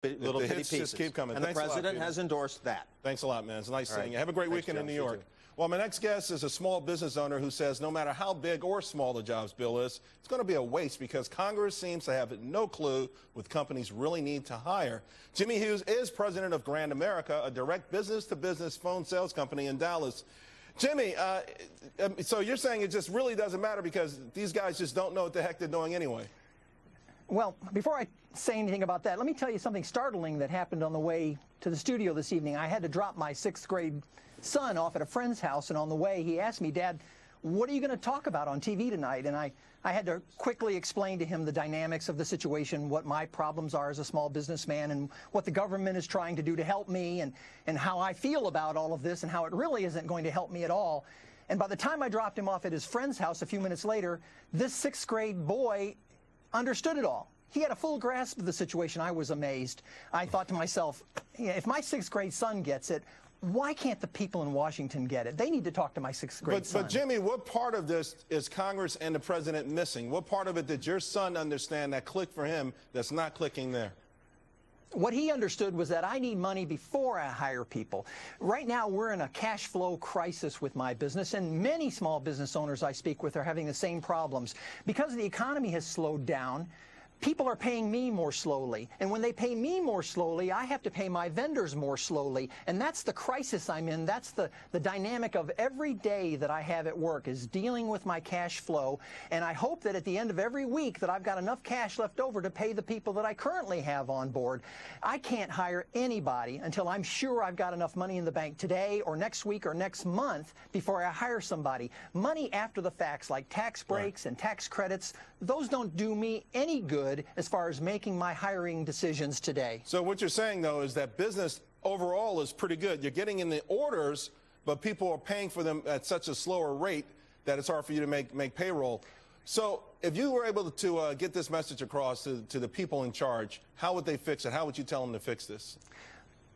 little bitty pieces. Just keep coming. And Thanks the president a lot, has endorsed that. Thanks a lot, man. It's nice seeing you. Have a great weekend in New York. Well, my next guest is a small business owner who says no matter how big or small the jobs bill is, it's going to be a waste because Congress seems to have no clue what companies really need to hire. Jimmie Hughes is president of Grand America, a direct business-to-business phone sales company in Dallas. Jimmie, so you're saying it just really doesn't matter because these guys just don't know what the heck they're doing anyway? Well, before I say anything about that, let me tell you something startling that happened on the way to the studio this evening. I had to drop my 6th grade son off at a friend's house, and on the way he asked me, Dad, what are you going to talk about on TV tonight? And I had to quickly explain to him the dynamics of the situation, what my problems are as a small businessman, and what the government is trying to do to help me, and how I feel about all of this, and how it really isn't going to help me at all. And by the time I dropped him off at his friend's house a few minutes later, this 6th grade boy understood it all. He had a full grasp of the situation. I was amazed. I thought to myself, if my 6th grade son gets it, why can't the people in Washington get it? They need to talk to my 6th grade son. But Jimmie, what part of this is Congress and the president missing? What part of it did your son understand that clicked for him that's not clicking there? What he understood was that I need money before I hire people. Right now, we're in a cash flow crisis with my business, and many small business owners I speak with are having the same problems. Because the economy has slowed down, people are paying me more slowly. And when they pay me more slowly, I have to pay my vendors more slowly. And that's the crisis I'm in. That's the dynamic of every day that I have at work is dealing with my cash flow. And I hope that at the end of every week that I've got enough cash left over to pay the people that I currently have on board. I can't hire anybody until I'm sure I've got enough money in the bank today or next week or next month before I hire somebody. Money after the facts like tax breaks and tax credits, those don't do me any good as far as making my hiring decisions today. So what you're saying, though, is that business overall is pretty good. You're getting in the orders, but people are paying for them at such a slower rate that it's hard for you to make payroll. So if you were able to get this message across to the people in charge, how would they fix it? How would you tell them to fix this?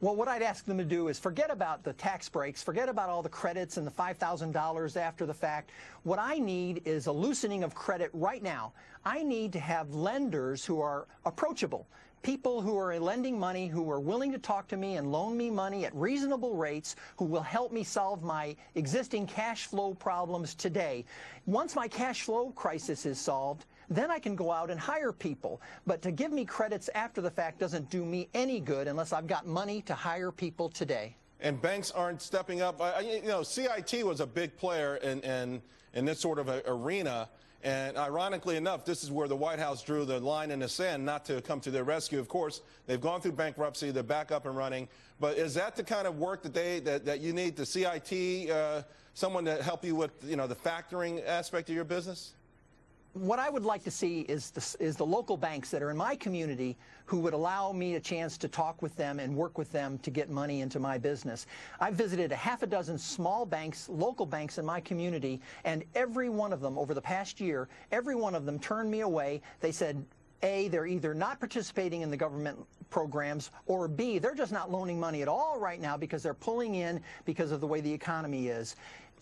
Well, what I'd ask them to do is forget about the tax breaks, forget about all the credits and the $5,000 after the fact. What I need is a loosening of credit right now. I need to have lenders who are approachable, people who are lending money, who are willing to talk to me and loan me money at reasonable rates, who will help me solve my existing cash flow problems today. Once my cash flow crisis is solved, then I can go out and hire people. But to give me credits after the fact doesn't do me any good unless I've got money to hire people today. And banks aren't stepping up. You know, CIT was a big player in this sort of arena. And ironically enough, this is where the White House drew the line in the sand not to come to their rescue. Of course, they've gone through bankruptcy. They're back up and running. But is that the kind of work that you need, the CIT, someone to help you with, you know, the factoring aspect of your business? What I would like to see is the local banks that are in my community who would allow me a chance to talk with them and work with them to get money into my business. I've visited a half a dozen small banks, local banks in my community, and every one of them over the past year, every one of them turned me away. They said, A, they're either not participating in the government programs, or B, they're just not loaning money at all right now because they're pulling in because of the way the economy is.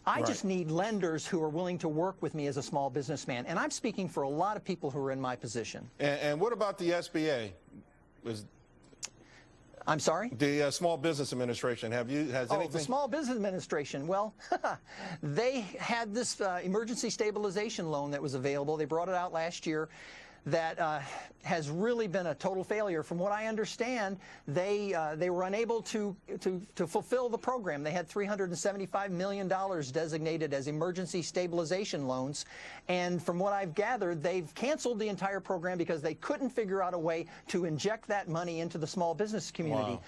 I just need lenders who are willing to work with me as a small businessman. And I'm speaking for a lot of people who are in my position. And what about the SBA? I'm sorry? The Small Business Administration. Has anything? The Small Business Administration. Well, they had this emergency stabilization loan that was available. They brought it out last year. That has really been a total failure. From what I understand, they were unable to fulfill the program. They had $375 million designated as emergency stabilization loans, and from what I've gathered, they've canceled the entire program because they couldn't figure out a way to inject that money into the small business community. Wow.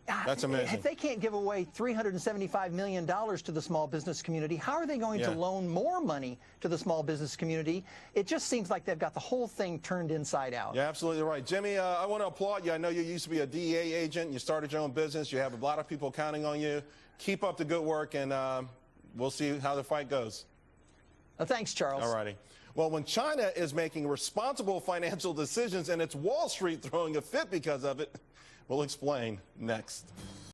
That's amazing. If they can't give away $375 million to the small business community, how are they going to loan more money to the small business community? It just seems like they've got the whole thing turned inside out. You're absolutely right. Jimmie, I want to applaud you. I know you used to be a DEA agent. You started your own business. You have a lot of people counting on you. Keep up the good work, and we'll see how the fight goes. Thanks, Charles. All righty. Well, when China is making responsible financial decisions and it's Wall Street throwing a fit because of it, we'll explain next.